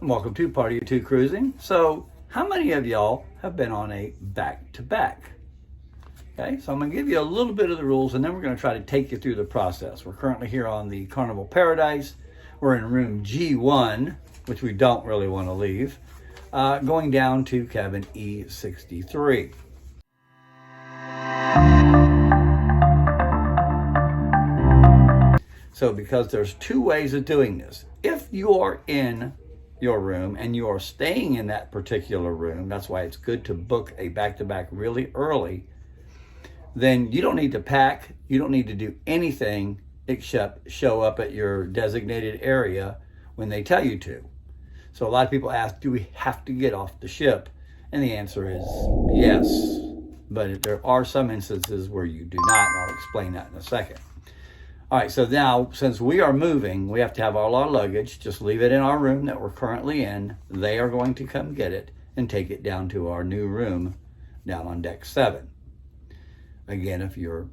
and welcome to Party of Two Cruising. So, how many of y'all have been on a back-to-back? Okay, so I'm going to give you a little bit of the rules, and then we're going to try to take you through the process. We're currently here on the Carnival Paradise. We're in room G1, which we don't really want to leave, going down to cabin E63. So because there's two ways of doing this. If you are in your room and you are staying in that particular room, that's why it's good to book a back-to-back really early, then you don't need to pack, you don't need to do anything except show up at your designated area when they tell you to. So a lot of people ask, do we have to get off the ship? And the answer is yes, but there are some instances where you do not, and I'll explain that in a second. All right, so now, since we are moving, we have to have all our luggage. Just leave it in our room that we're currently in. They are going to come get it and take it down to our new room down on deck 7. Again, if you're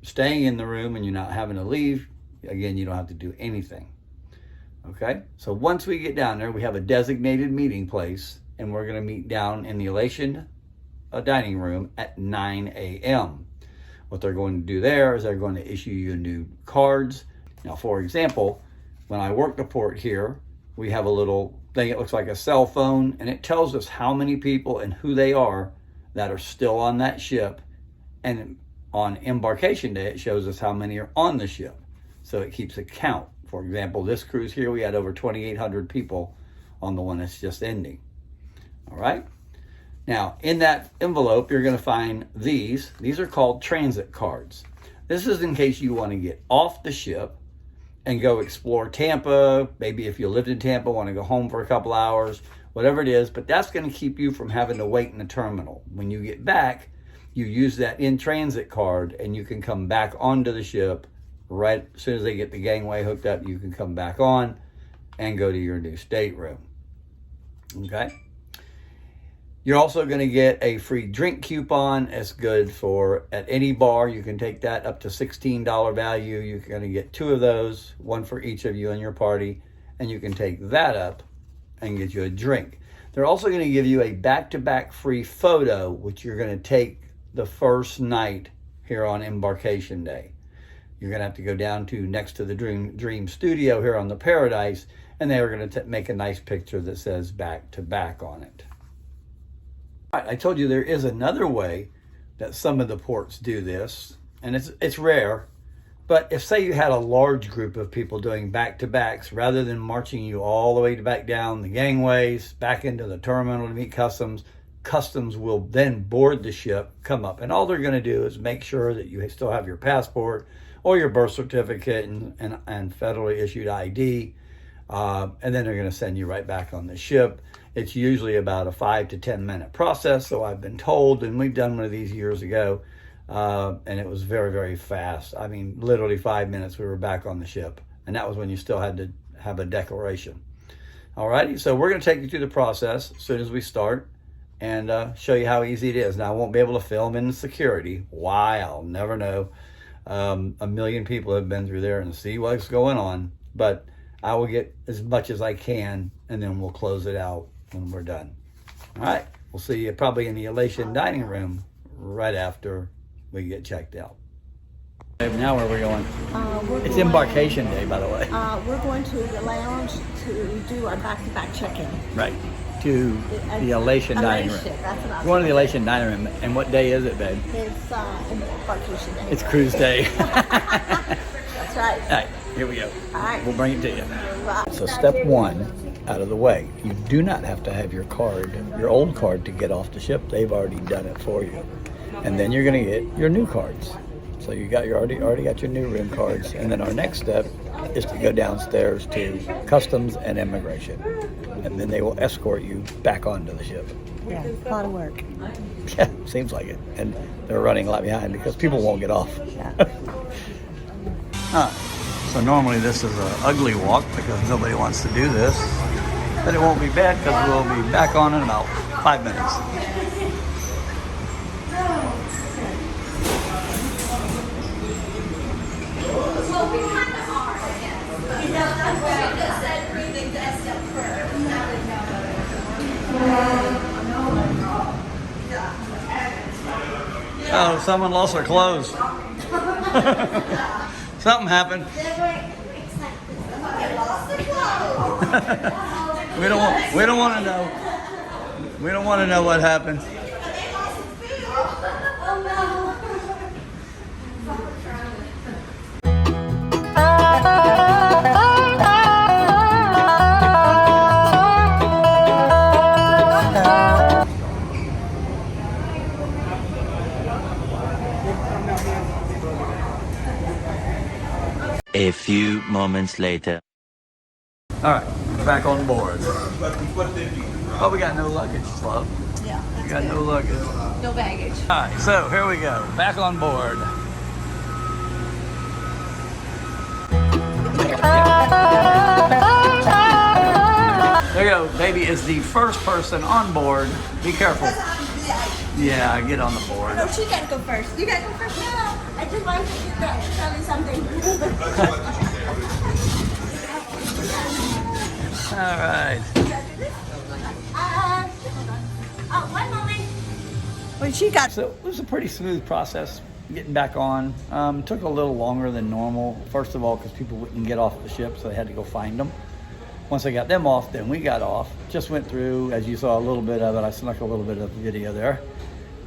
staying in the room and you're not having to leave, again, you don't have to do anything. Okay, so once we get down there, we have a designated meeting place, and we're going to meet down in the Elation dining room at 9 a.m. What they're going to do there is they're going to issue you new cards. Now, for example, when I work the port here, we have a little thing, it looks like a cell phone, and it tells us how many people and who they are that are still on that ship. And on embarkation day, it shows us how many are on the ship. So it keeps a count. For example, this cruise here, we had over 2,800 people on the one that's just ending. All right. Now, in that envelope, you're going to find these. These are called transit cards. This is in case you want to get off the ship and go explore Tampa. Maybe if you lived in Tampa, want to go home for a couple hours, whatever it is. But that's going to keep you from having to wait in the terminal. When you get back, you use that in-transit card, and you can come back onto the ship. Right as soon as they get the gangway hooked up, you can come back on and go to your new stateroom. Okay? You're also going to get a free drink coupon. It's good for at any bar. You can take that up to $16 value. You're going to get 2 of those, one for each of you and your party, and you can take that up and get you a drink. They're also going to give you a back-to-back free photo, which you're going to take the first night here on embarkation day. You're going to have to go down to next to the Dream Studio here on the Paradise, and they are going to make a nice picture that says back-to-back on it. I told you there is another way that some of the ports do this, and it's rare, but if say you had a large group of people doing back-to-backs, rather than marching you all the way back down the gangways, back into the terminal to meet customs, customs will then board the ship, come up, and all they're going to do is make sure that you still have your passport or your birth certificate and federally issued ID, and then they're going to send you right back on the ship. It's usually about a 5 to 10 minute process, so I've been told, and we've done one of these years ago, and it was very, very fast. I mean, literally 5 minutes, we were back on the ship, and that was when you still had to have a declaration. All righty, so we're going to take you through the process as soon as we start and show you how easy it is. Now, I won't be able to film in security. Why? I'll never know. A million people have been through there and see what's going on, but I will get as much as I can, and then we'll close it out when we're done. All right, we'll see you probably in the Elation dining room right after we get checked out. Now where are we going? It's embarkation day, by the way. We're going to the lounge to do our back-to-back check-in. Right, to the Elation dining room. That's what We're going to the Elation dining room. And what day is it, babe? It's embarkation day. It's cruise day. That's right. All right, here we go. All right. We'll bring it to you. Right. So step 1 out of the way. You do not have to have your card, your old card, to get off the ship. They've already done it for you. And then you're going to get your new cards. So you already got your new room cards. And then our next step is to go downstairs to customs and immigration. And then they will escort you back onto the ship. Yeah, a lot of work. Yeah, seems like it. And they're running a lot behind because people won't get off. Yeah. So normally this is an ugly walk because nobody wants to do this. But it won't be bad because we'll be back on in about 5 minutes. That's why I just said breathing test up first. someone lost their clothes. Something happened. We don't want to know. We don't want to know what happened. A few moments later. All right, back on board. Oh, we got no luggage, love. Yeah, We got no luggage. no baggage. All right, so here we go. Back on board. There you go. Baby is the first person on board. Be careful. Yeah, get on the board. No, she gotta go first. You gotta go first. No, I just wanted to tell you something. All right. One moment. When she got So it was a pretty smooth process getting back on. Took a little longer than normal. First of all, because people wouldn't get off the ship, so they had to go find them. Once they got them off, then we got off. Just went through, as you saw a little bit of it. I snuck a little bit of the video there.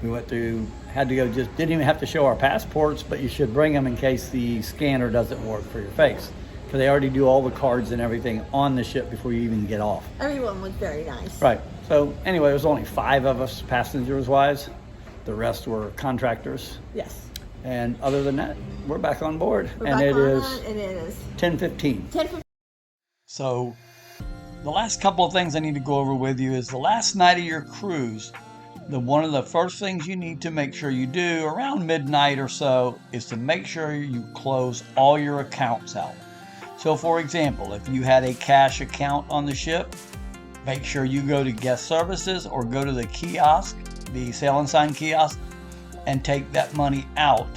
We went through, had to go, just didn't even have to show our passports, but you should bring them in case the scanner doesn't work for your face. Because they already do all the cards and everything on the ship before you even get off. everyone was very nice. Right. So anyway, there was only 5 of us passengers wise. The rest were contractors. Yes. And other than that, we're back on board. We're and back it on is and it is 10:15. 10:15. So the last couple of things I need to go over with you is the last night of your cruise. One of the first things you need to make sure you do around midnight or so is to make sure you close all your accounts out. So for example, if you had a cash account on the ship, make sure you go to guest services or go to the kiosk, the sail and sign kiosk, and take that money out.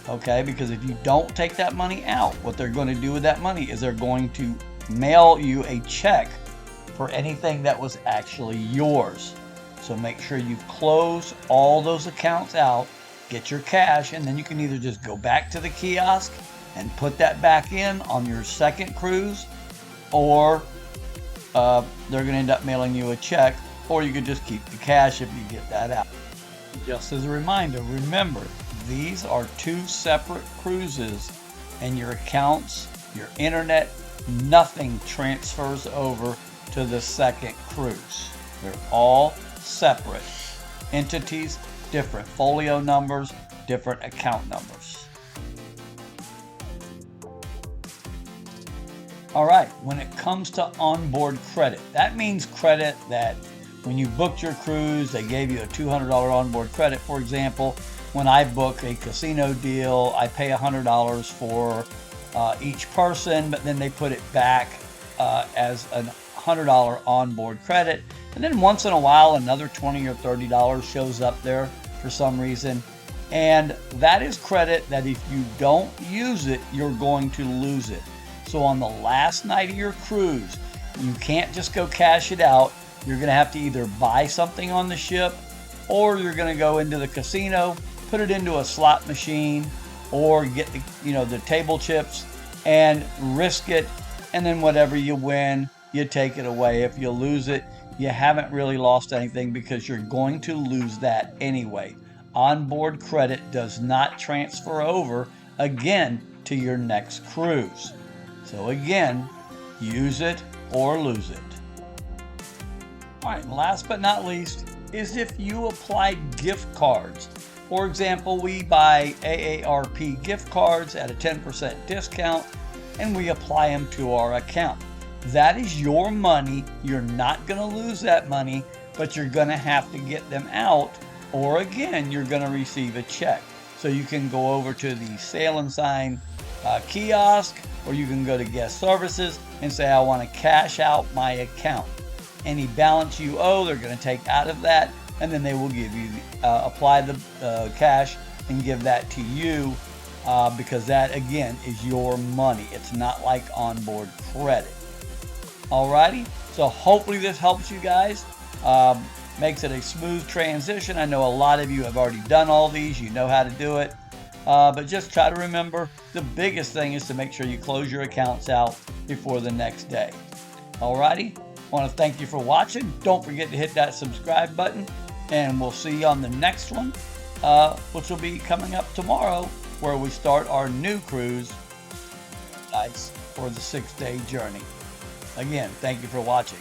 Okay, because if you don't take that money out, what they're going to do with that money is they're going to mail you a check for anything that was actually yours. So make sure you close all those accounts out, get your cash, and then you can either just go back to the kiosk and put that back in on your second cruise, or they're going to end up mailing you a check, or you could just keep the cash if you get that out. Just as a reminder, remember, these are 2 separate cruises, and your accounts, your internet, nothing transfers over to the second cruise. They're all separate entities, different folio numbers, different account numbers. All right, when it comes to onboard credit, that means credit that when you booked your cruise, they gave you a $200 onboard credit, for example. When I book a casino deal, I pay $100 for each person, but then they put it back as a $100 onboard credit. And then once in a while, another $20 or $30 shows up there for some reason. And that is credit that if you don't use it, you're going to lose it. So on the last night of your cruise, you can't just go cash it out. You're going to have to either buy something on the ship, or you're going to go into the casino, put it into a slot machine, or get the table chips and risk it. And then whatever you win, you take it away. If you lose it, you haven't really lost anything because you're going to lose that anyway. Onboard credit does not transfer over again to your next cruise. So again, use it or lose it. All right, last but not least is if you apply gift cards. For example, we buy AARP gift cards at a 10% discount and we apply them to our account. That is your money. You're not going to lose that money, but you're going to have to get them out, or again, you're going to receive a check. So you can go over to the Sail and Sign kiosk, or you can go to guest services and say, I want to cash out my account. Any balance you owe, they're going to take out of that, and then they will give you, apply the cash and give that to you, because that, again, is your money. It's not like onboard credit. Alrighty, so hopefully this helps you guys. Makes it a smooth transition. I know a lot of you have already done all these. You know how to do it. But just try to remember, the biggest thing is to make sure you close your accounts out before the next day. Alrighty, I want to thank you for watching. Don't forget to hit that subscribe button, and we'll see you on the next one, which will be coming up tomorrow, where we start our new cruise for the 6-day journey. Again, thank you for watching.